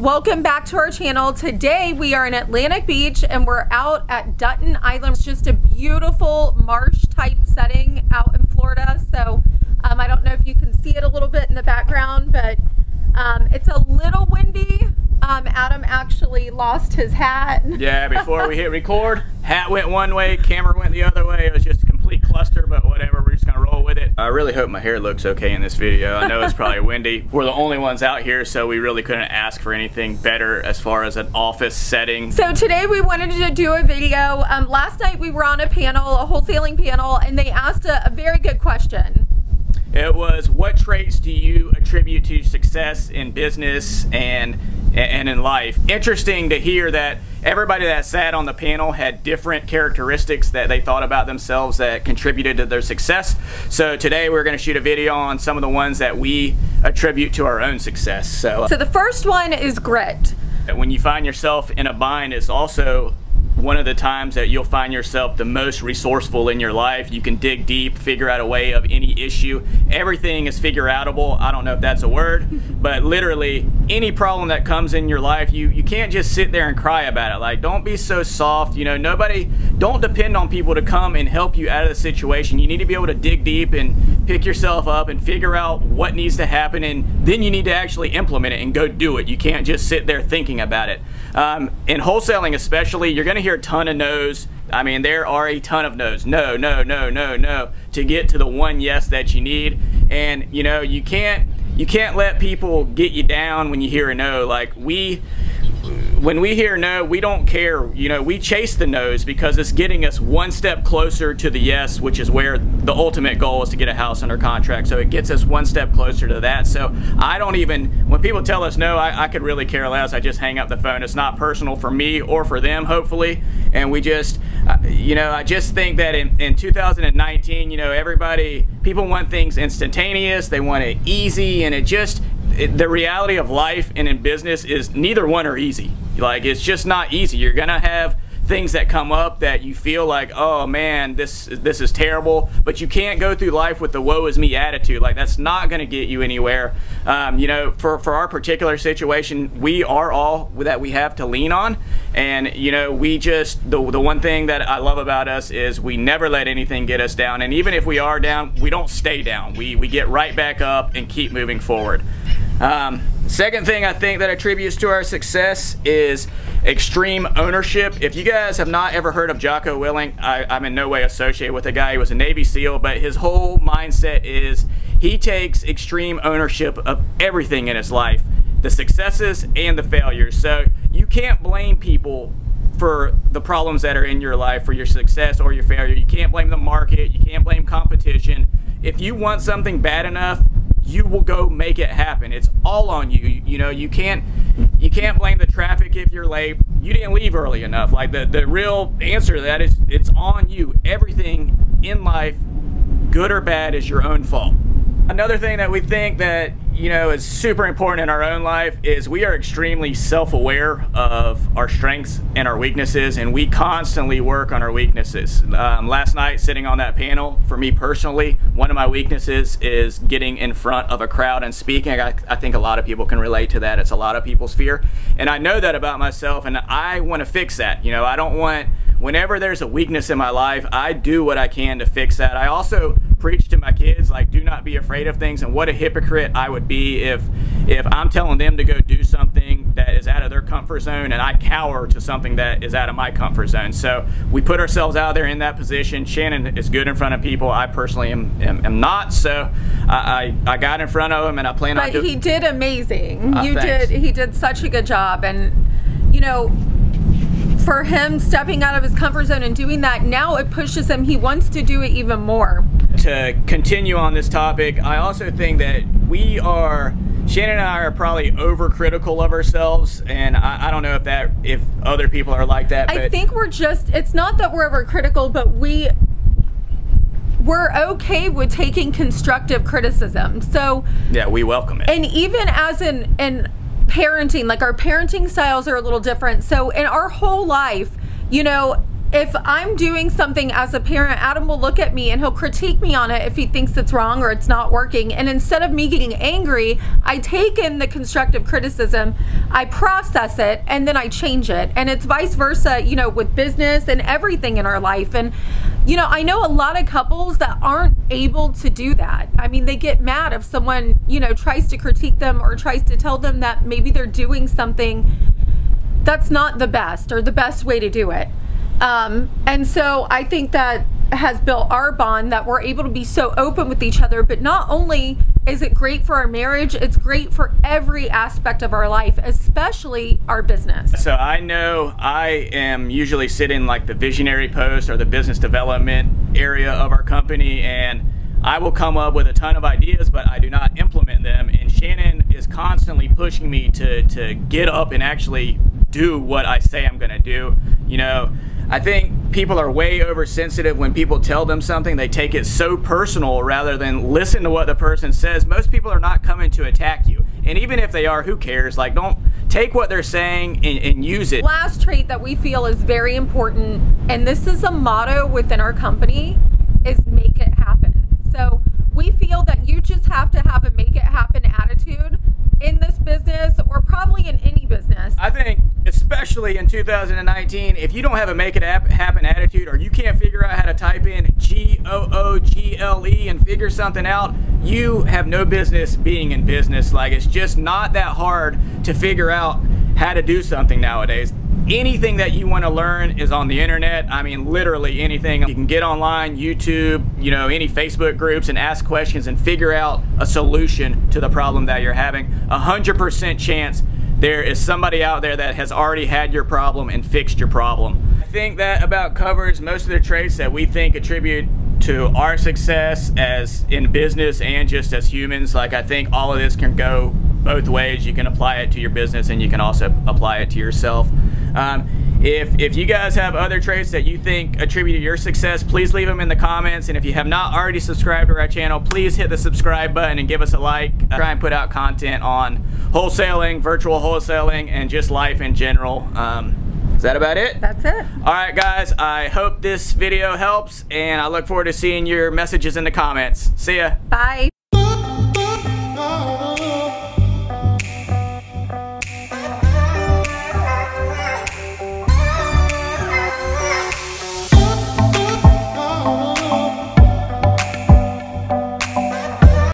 welcome back to our channel. Today we are in Atlantic Beach and we're out at Dutton Island. It's just a beautiful marsh type setting out in Florida. So I don't know if you can see it a little bit in the background, but it's a little windy. Adam actually lost his hat. Yeah, before we hit record, hat went one way, camera went the other way. It was just a complete cluster, but whatever, we're just gonna roll with it. I really hope my hair looks okay in this video. I know it's probably windy. We're the only ones out here, so we really couldn't ask for anything better as far as an office setting. So today we wanted to do a video. Last night we were on a panel, a wholesaling panel, and they asked a very good question. It was, what traits do you attribute to success in business and in life? Interesting to hear that everybody that sat on the panel had different characteristics that they thought about themselves that contributed to their success. So today we're going to shoot a video on some of the ones that we attribute to our own success. So the first one is grit. When you find yourself in a bind, it's also one of the times that you'll find yourself the most resourceful in your life. You can dig deep, figure out a way of any issue. Everything is figure outable. I don't know if that's a word, but literally any problem that comes in your life, you can't just sit there and cry about it. Like, don't be so soft. You know, don't depend on people to come and help you out of the situation. You need to be able to dig deep and pick yourself up and figure out what needs to happen, and then you need to actually implement it and go do it. You can't just sit there thinking about it. In wholesaling especially, you're gonna hear a ton of no's. I mean, there are a ton of no's. No, no, no, no, no, to get to the one yes that you need. And you know, you can't let people get you down when you hear a no. Like, when we hear no, we don't care. You know, we chase the no's because it's getting us one step closer to the yes, which is where the ultimate goal is to get a house under contract. So it gets us one step closer to that. So I don't even, when people tell us no, I could really care less. I just hang up the phone. It's not personal for me or for them, hopefully. And we just, you know, I just think that in 2019, you know, people want things instantaneous. They want it easy, and the reality of life and in business is neither one are easy. Like, it's just not easy. You're gonna have things that come up that you feel like, oh man, this is terrible, but you can't go through life with the woe is me attitude. Like, that's not gonna get you anywhere. You know, for our particular situation, we are all that we have to lean on. And you know, the one thing that I love about us is we never let anything get us down. And even if we are down, we don't stay down. We get right back up and keep moving forward. Second thing I think that attributes to our success is extreme ownership. If you guys have not ever heard of Jocko Willink, I'm in no way associated with the guy. He was a Navy SEAL, but his whole mindset is he takes extreme ownership of everything in his life, the successes and the failures. So you can't blame people for the problems that are in your life, for your success or your failure. You can't blame the market. You can't blame competition. If you want something bad enough, you will go make it happen. It's all on you. You know, you can't blame the traffic if you're late. You didn't leave early enough. Like, the real answer to that is it's on you. Everything in life, good or bad, is your own fault. Another thing that we think that, you know, is super important in our own life is we are extremely self-aware of our strengths and our weaknesses, and we constantly work on our weaknesses. Last night, sitting on that panel, for me personally, one of my weaknesses is getting in front of a crowd and speaking. I think a lot of people can relate to that. It's a lot of people's fear, and I know that about myself, and I want to fix that. You know, I don't want, whenever there's a weakness in my life, I do what I can to fix that. I also preach to my kids, like, do not be afraid of things. And what a hypocrite I would be if I'm telling them to go do something that is out of their comfort zone and I cower to something that is out of my comfort zone. So we put ourselves out there in that position. Shannon is good in front of people. I personally am not. So I got in front of him, and I plan on doing. But he did amazing. He did such a good job. And you know, for him stepping out of his comfort zone and doing that, now it pushes him. He wants to do it even more. To continue on this topic, I also think that Shannon and I are probably overcritical of ourselves, and I don't know if other people are like that. I think it's not that we're overcritical, but we're okay with taking constructive criticism. So yeah, we welcome it. And even as in parenting, like, our parenting styles are a little different. So in our whole life, you know, if I'm doing something as a parent, Adam will look at me and he'll critique me on it if he thinks it's wrong or it's not working. And instead of me getting angry, I take in the constructive criticism, I process it, and then I change it. And it's vice versa, you know, with business and everything in our life. And, you know, I know a lot of couples that aren't able to do that. I mean, they get mad if someone, you know, tries to critique them or tries to tell them that maybe they're doing something that's not the best or the best way to do it. And so I think that has built our bond, that we're able to be so open with each other. But not only is it great for our marriage, it's great for every aspect of our life, especially our business. So I know I am usually sitting like the visionary post or the business development area of our company, and I will come up with a ton of ideas, but I do not implement them. And Shannon is constantly pushing me to get up and actually do what I say I'm gonna do. You know, I think people are way oversensitive when people tell them something. They take it so personal rather than listen to what the person says. Most people are not coming to attack you. And even if they are, who cares? Like, don't take what they're saying and use it. Last trait that we feel is very important, and this is a motto within our company, is make it happen. So we feel that you just have to have a make it happen attitude in this business, or probably in any business. I think especially in 2019, if you don't have a make it happen attitude, or you can't figure out how to type in GOOGLE and figure something out, you have no business being in business. Like, it's just not that hard to figure out how to do something nowadays. Anything that you want to learn is on the internet. I mean, literally anything. You can get online, YouTube, you know, any Facebook groups, and ask questions and figure out a solution to the problem that you're having. 100% chance there is somebody out there that has already had your problem and fixed your problem. I think that about covers most of the traits that we think attribute to our success as in business and just as humans. Like, I think all of this can go both ways. You can apply it to your business, and you can also apply it to yourself. If you guys have other traits that you think attribute to your success, please leave them in the comments. And if you have not already subscribed to our channel, please hit the subscribe button and give us a like. I try and put out content on wholesaling, virtual wholesaling, and just life in general. Is that about it? That's it. All right, guys, I hope this video helps, and I look forward to seeing your messages in the comments. See ya. Bye.